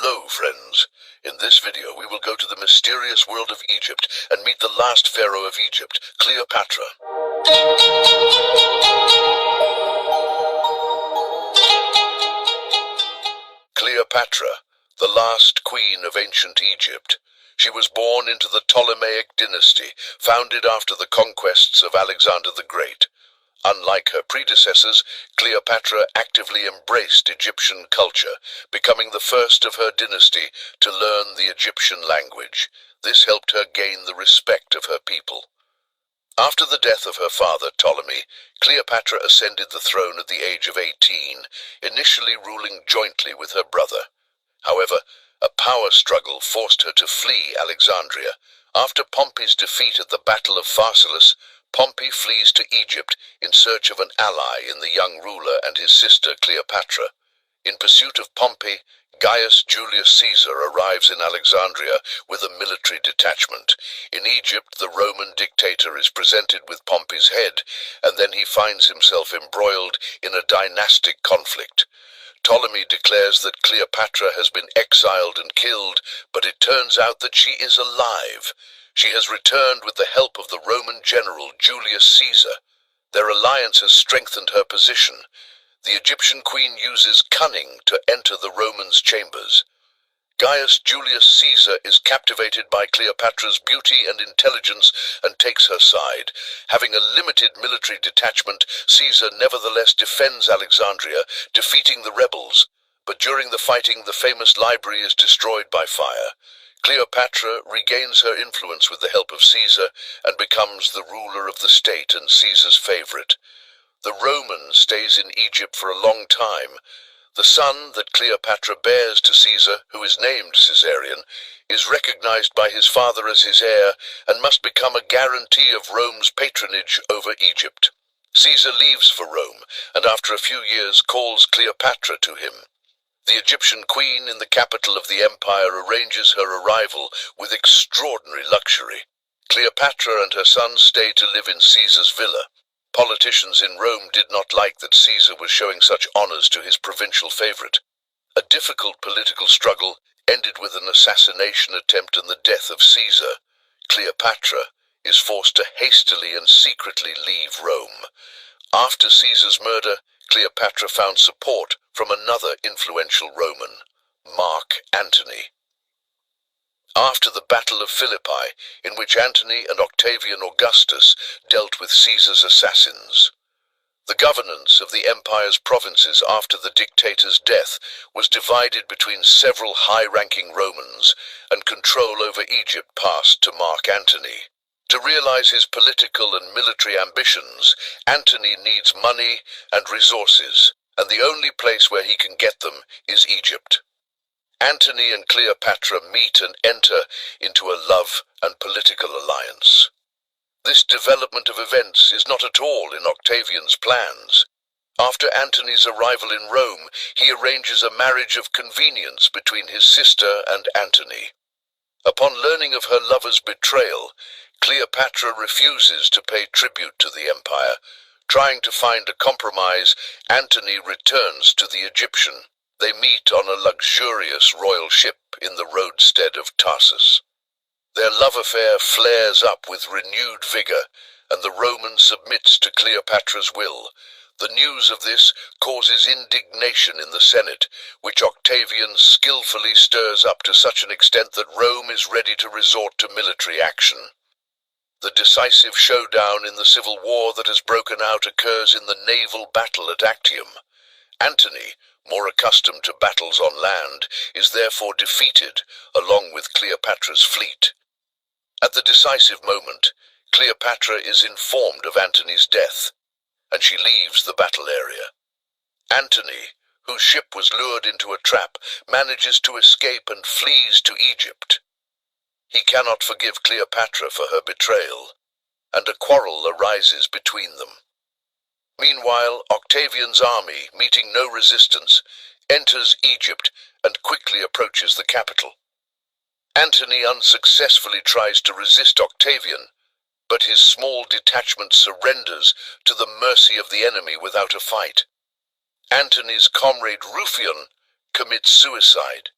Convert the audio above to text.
Hello, friends. In this video, we will go to the mysterious world of Egypt and meet the last pharaoh of Egypt, Cleopatra. Cleopatra, the last queen of ancient Egypt. She was born into the Ptolemaic dynasty, founded after the conquests of Alexander the Great. Unlike her predecessors, Cleopatra actively embraced Egyptian culture, becoming the first of her dynasty to learn the Egyptian language. This helped her gain the respect of her people. After the death of her father, Ptolemy, Cleopatra ascended the throne at the age of 18, initially ruling jointly with her brother. However, a power struggle forced her to flee Alexandria. After Pompey's defeat at the Battle of Pharsalus, Pompey flees to Egypt in search of an ally in the young ruler and his sister Cleopatra. In pursuit of Pompey, Gaius Julius Caesar arrives in Alexandria with a military detachment. In Egypt, the Roman dictator is presented with Pompey's head, and then he finds himself embroiled in a dynastic conflict. Ptolemy declares that Cleopatra has been exiled and killed, but it turns out that she is alive. She has returned with the help of the Roman general Julius Caesar. Their alliance has strengthened her position. The Egyptian queen uses cunning to enter the Romans' chambers. Gaius Julius Caesar is captivated by Cleopatra's beauty and intelligence and takes her side. Having a limited military detachment, Caesar nevertheless defends Alexandria, defeating the rebels. But during the fighting, the famous library is destroyed by fire. Cleopatra regains her influence with the help of Caesar and becomes the ruler of the state and Caesar's favorite. The Roman stays in Egypt for a long time. The son that Cleopatra bears to Caesar, who is named Caesarion, is recognized by his father as his heir and must become a guarantee of Rome's patronage over Egypt. Caesar leaves for Rome and after a few years calls Cleopatra to him. The Egyptian queen in the capital of the empire arranges her arrival with extraordinary luxury. Cleopatra and her son stay to live in Caesar's villa. Politicians in Rome did not like that Caesar was showing such honors to his provincial favorite. A difficult political struggle ended with an assassination attempt and the death of Caesar. Cleopatra is forced to hastily and secretly leave Rome. After Caesar's murder, Cleopatra found support from another influential Roman, Mark Antony. After the Battle of Philippi, in which Antony and Octavian Augustus dealt with Caesar's assassins. The governance of the empire's provinces after the dictator's death was divided between several high-ranking Romans, and control over Egypt passed to Mark Antony. To realize his political and military ambitions, Antony needs money and resources, and the only place where he can get them is Egypt. Antony and Cleopatra meet and enter into a love and political alliance. This development of events is not at all in Octavian's plans. After Antony's arrival in Rome, he arranges a marriage of convenience between his sister and Antony. Upon learning of her lover's betrayal, Cleopatra refuses to pay tribute to the empire. Trying to find a compromise, Antony returns to the Egyptian. They meet on a luxurious royal ship in the roadstead of Tarsus. Their love affair flares up with renewed vigor, and the Roman submits to Cleopatra's will. The news of this causes indignation in the Senate, which Octavian skillfully stirs up to such an extent that Rome is ready to resort to military action. The decisive showdown in the civil war that has broken out occurs in the naval battle at Actium. Antony, more accustomed to battles on land, is therefore defeated, along with Cleopatra's fleet. At the decisive moment, Cleopatra is informed of Antony's death, and she leaves the battle area. Antony, whose ship was lured into a trap, manages to escape and flees to Egypt. He cannot forgive Cleopatra for her betrayal, and a quarrel arises between them. Meanwhile, Octavian's army, meeting no resistance, enters Egypt and quickly approaches the capital. Antony unsuccessfully tries to resist Octavian, but his small detachment surrenders to the mercy of the enemy without a fight. Antony's comrade Rufion commits suicide.